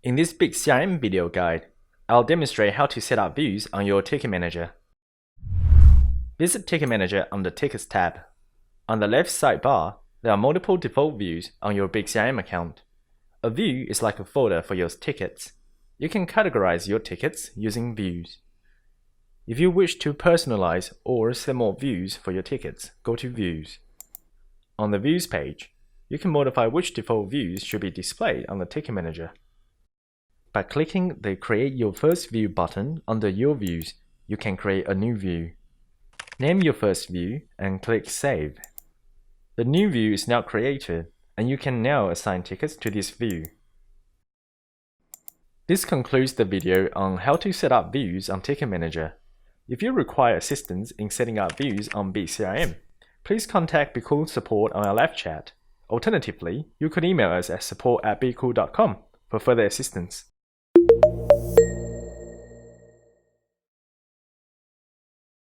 In this BigCRM video guide, I'll demonstrate how to set up views on your Ticket Manager. Visit Ticket Manager on the Tickets tab. On the left sidebar, there are multiple default views on your BigCRM account. A view is like a folder for your tickets. You can categorize your tickets using views. If you wish to personalize or set more views for your tickets, go to Views. On the Views page, you can modify which default views should be displayed on the Ticket Manager. By clicking the Create Your First View button under Your Views, you can create a new view. Name your first view and click Save. The new view is now created, and you can now assign tickets to this view. This concludes the video on how to set up views on Ticket Manager. If you require assistance in setting up views on BigCRM, please contact BQool support on our live chat. Alternatively, you could email us at support@bqool.com for further assistance.